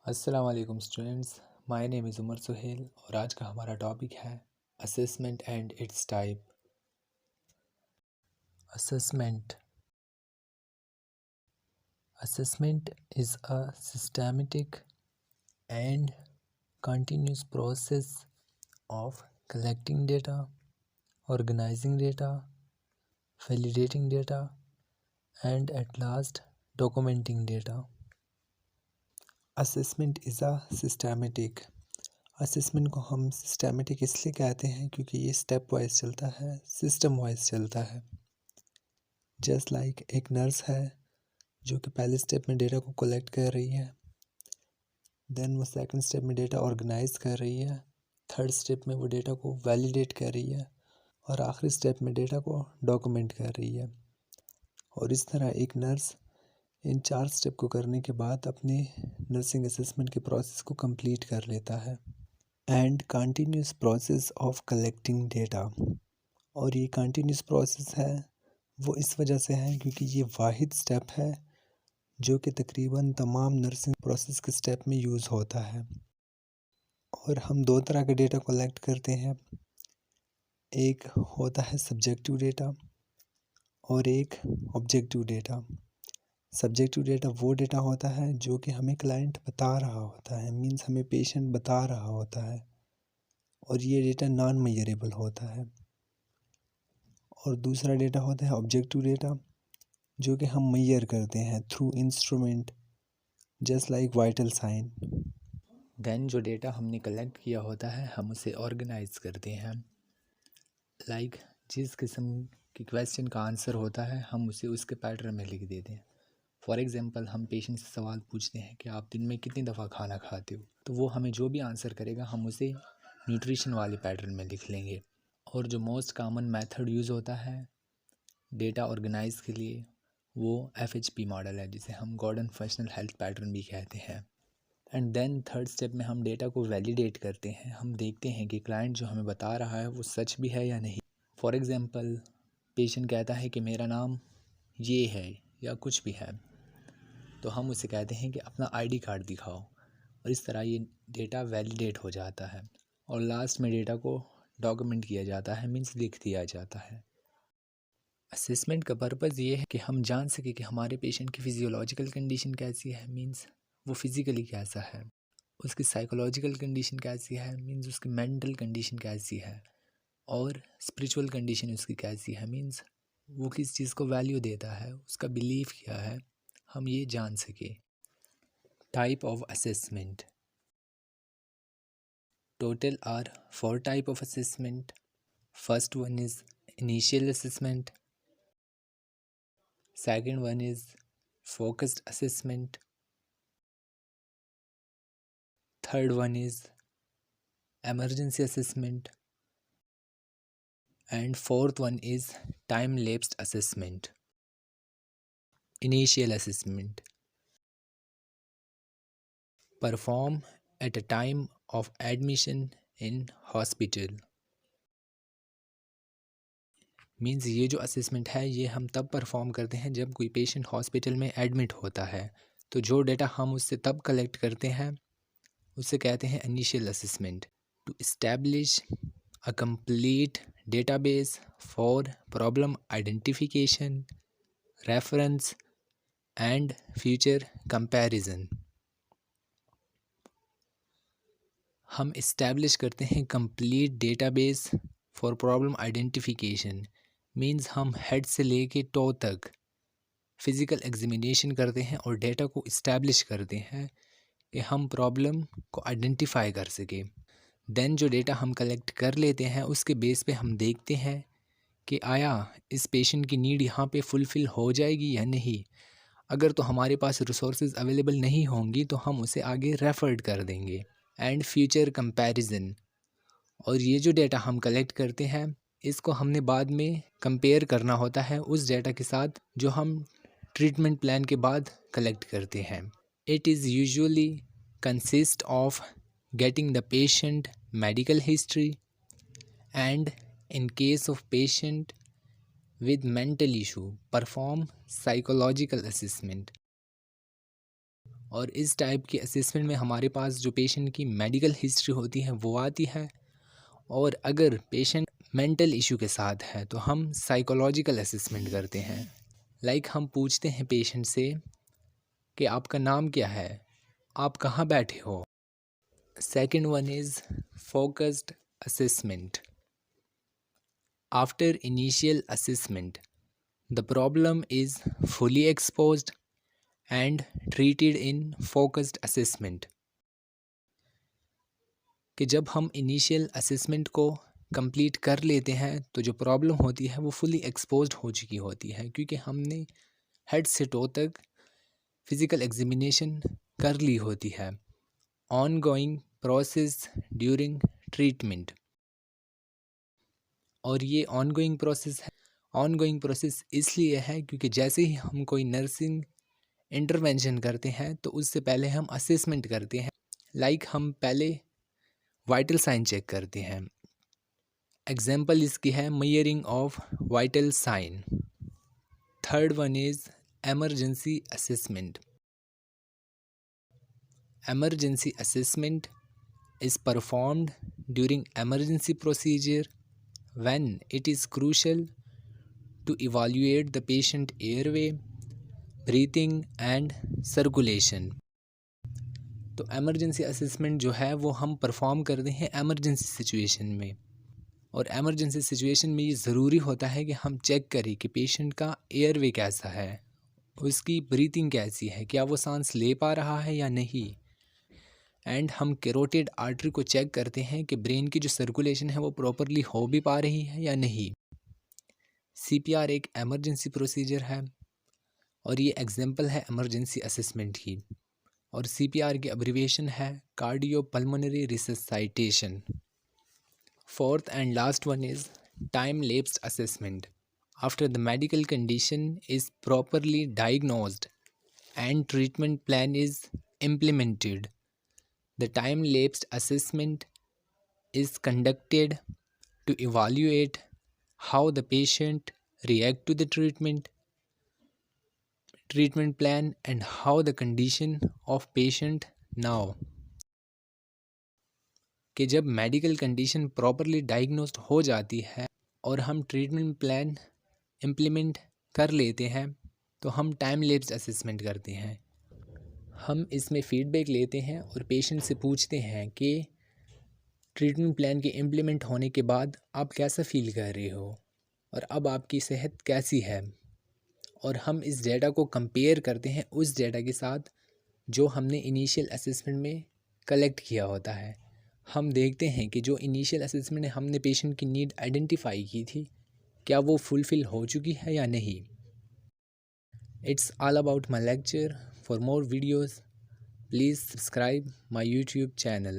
अस्सलाम वालेकुम students, my name is Umar Suhail और आज का हमारा टॉपिक है assessment and its type. Assessment assessment is a systematic and continuous process of collecting data, organizing data, validating data, and at last documenting data. Assessment is a systematic. Assessment को हम systematic इसलिए कहते हैं क्योंकि ये step wise चलता है, system wise चलता है। जस्ट लाइक एक नर्स है जो कि पहले स्टेप में डेटा को कलेक्ट कर रही है, देन वो सेकंड स्टेप में डेटा ऑर्गेनाइज कर रही है, थर्ड स्टेप में वो डेटा को वैलिडेट कर रही है और आखिरी स्टेप में डेटा को डॉक्यूमेंट कर रही है। और इस तरह एक नर्स इन 4 स्टेप को करने के बाद अपने नर्सिंग असेसमेंट के प्रोसेस को कंप्लीट कर लेता है। And continuous process of collecting data, और ये कंटिन्यूस प्रोसेस है वो इस वजह से है क्योंकि ये वाहिद स्टेप है जो कि तकरीबन तमाम नर्सिंग प्रोसेस के स्टेप में यूज़ होता है। और हम 2 तरह के डेटा कलेक्ट करते हैं, एक होता है सब्जेक्टिव डेटा और एक ऑब्जेक्टिव डेटा। सब्जेक्टिव डेटा वो डेटा होता है जो कि हमें क्लाइंट बता रहा होता है, मींस हमें पेशेंट बता रहा होता है, और ये डेटा नॉन मेजरेबल होता है। और दूसरा डेटा होता है ऑब्जेक्टिव डेटा जो कि हम मेजर करते हैं through instrument just like vital sign. Then जो डेटा हमने कलेक्ट किया होता है हम उसे ऑर्गेनाइज करते हैं, लाइक जिस किस्म की क्वेश्चन का आंसर होता है हम उसे उसके पैटर्न में लिख देते हैं। फॉर एग्जांपल हम पेशेंट से सवाल पूछते हैं कि आप दिन में कितनी दफ़ा खाना खाते हो, तो वो हमें जो भी आंसर करेगा हम उसे न्यूट्रिशन वाले पैटर्न में लिख लेंगे। और जो मोस्ट कॉमन मेथड यूज़ होता है डेटा ऑर्गेनाइज के लिए वो FHP मॉडल है, जिसे हम गॉर्डन फंक्शनल हेल्थ पैटर्न भी कहते हैं। एंड देन थर्ड स्टेप में हम डेटा को वैलिडेट करते हैं, हम देखते हैं कि क्लाइंट जो हमें बता रहा है वो सच भी है या नहीं। फॉर एग्ज़ाम्पल पेशेंट कहता है कि मेरा नाम ये है या कुछ भी है, तो हम उसे कहते हैं कि अपना ID कार्ड दिखाओ, और इस तरह ये डेटा वैलिडेट हो जाता है। और लास्ट में डेटा को डॉक्यूमेंट किया जाता है, मीन्स लिख दिया जाता है। असेसमेंट का पर्पज़ ये है कि हम जान सकें कि हमारे पेशेंट की फ़िज़ियोलॉजिकल कंडीशन कैसी है, मीन्स वो फिज़िकली कैसा है, उसकी साइकोलॉजिकल कंडीशन कैसी है, मीन्स उसकी मेंटल कंडीशन कैसी है, और स्पिरिचुअल कंडीशन उसकी कैसी है, मीन्स वो किस चीज़ को वैल्यू देता है, उसका बिलीफ क्या है, हम ये जान सके। Type of assessment, total are 4 type of assessment. First one is initial assessment, second one is focused assessment, third one is emergency assessment, and fourth one is time lapsed assessment. Initial assessment, perform at a time of admission in hospital, means ये जो assessment है ये हम तब perform करते हैं जब कोई पेशेंट हॉस्पिटल में एडमिट होता है। तो जो डेटा हम उससे तब कलेक्ट करते हैं उसे कहते हैं initial assessment. To establish a complete database for problem identification, reference and future comparison, हम इस्टेब्लिश करते हैं complete database for problem identification, means हम हेड से लेके टो तक फिज़िकल एग्जामिनेशन करते हैं और डेटा को इस्टेब्लिश करते हैं कि हम प्रॉब्लम को आइडेंटिफाई कर सकें। देन जो डेटा हम कलेक्ट कर लेते हैं उसके बेस पे हम देखते हैं कि आया इस पेशेंट की नीड यहाँ पे फुलफ़िल हो जाएगी या नहीं। अगर तो हमारे पास रिसोर्सेज अवेलेबल नहीं होंगी तो हम उसे आगे रेफर्ड कर देंगे। एंड फ्यूचर कंपैरिजन, और ये जो डेटा हम कलेक्ट करते हैं इसको हमने बाद में कंपेयर करना होता है उस डेटा के साथ जो हम ट्रीटमेंट प्लान के बाद कलेक्ट करते हैं। It is usually consist of getting the patient medical history, and in case of patient with mental issue perform psychological assessment. और इस टाइप की असेसमेंट में हमारे पास जो पेशेंट की मेडिकल हिस्ट्री होती है वो आती है, और अगर पेशेंट मेंटल इशू के साथ है तो हम साइकोलॉजिकल असेसमेंट करते हैं। लाइक हम पूछते हैं पेशेंट से कि आपका नाम क्या है, आप कहाँ बैठे हो। Second one is focused assessment. After initial assessment, the problem is fully exposed and treated in focused assessment. कि जब हम इनिशियल असेसमेंट को कंप्लीट कर लेते हैं तो जो प्रॉब्लम होती है वो फुली एक्सपोज्ड हो चुकी होती है, क्योंकि हमने हेड से टो तक फिज़िकल एग्जामिनेशन कर ली होती है। On going process during treatment, और ये ऑनगोइंग प्रोसेस है। ऑनगोइंग प्रोसेस इसलिए है क्योंकि जैसे ही हम कोई नर्सिंग इंटरवेंशन करते हैं तो उससे पहले हम असेसमेंट करते हैं। लाइक हम पहले वाइटल साइन चेक करते हैं। एग्जांपल इसकी है measuring of vital sign. Third one is emergency assessment. Emergency assessment is performed during emergency procedure when it is crucial to evaluate the patient airway, breathing and circulation. तो emergency assessment जो है वो हम perform करते हैं emergency situation में, और emergency situation में ये ज़रूरी होता है कि हम चेक करें कि पेशेंट का एयरवे कैसा है, उसकी ब्रीथिंग कैसी है, क्या वो सांस ले पा रहा है या नहीं। एंड हम कैरोटिड आर्टरी को चेक करते हैं कि ब्रेन की जो सर्कुलेशन है वो प्रॉपरली हो भी पा रही है या नहीं। सीपीआर एक एमरजेंसी प्रोसीजर है और ये एग्जांपल है एमरजेंसी असेसमेंट की, और सीपीआर की अब्रीविएशन है cardiopulmonary resuscitation. Fourth and last one is time lapsed assessment. After the medical condition is properly diagnosed and treatment plan is implemented, the time-lapse assessment is conducted to evaluate how the patient react to the treatment plan and how the condition of patient now. कि जब medical condition properly diagnosed हो जाती है और हम treatment plan implement कर लेते हैं तो हम टाइम लैप्स असेसमेंट करते हैं। हम इसमें फ़ीडबैक लेते हैं और पेशेंट से पूछते हैं कि ट्रीटमेंट प्लान के इम्प्लीमेंट होने के बाद आप कैसा फ़ील कर रहे हो और अब आपकी सेहत कैसी है, और हम इस डेटा को कंपेयर करते हैं उस डेटा के साथ जो हमने इनिशियल असेसमेंट में कलेक्ट किया होता है। हम देखते हैं कि जो इनिशियल असेसमेंट में हमने पेशेंट की नीड आइडेंटिफाई की थी क्या वो फुलफ़िल हो चुकी है या नहीं। It's all about my lecture. For more videos, please subscribe my YouTube channel.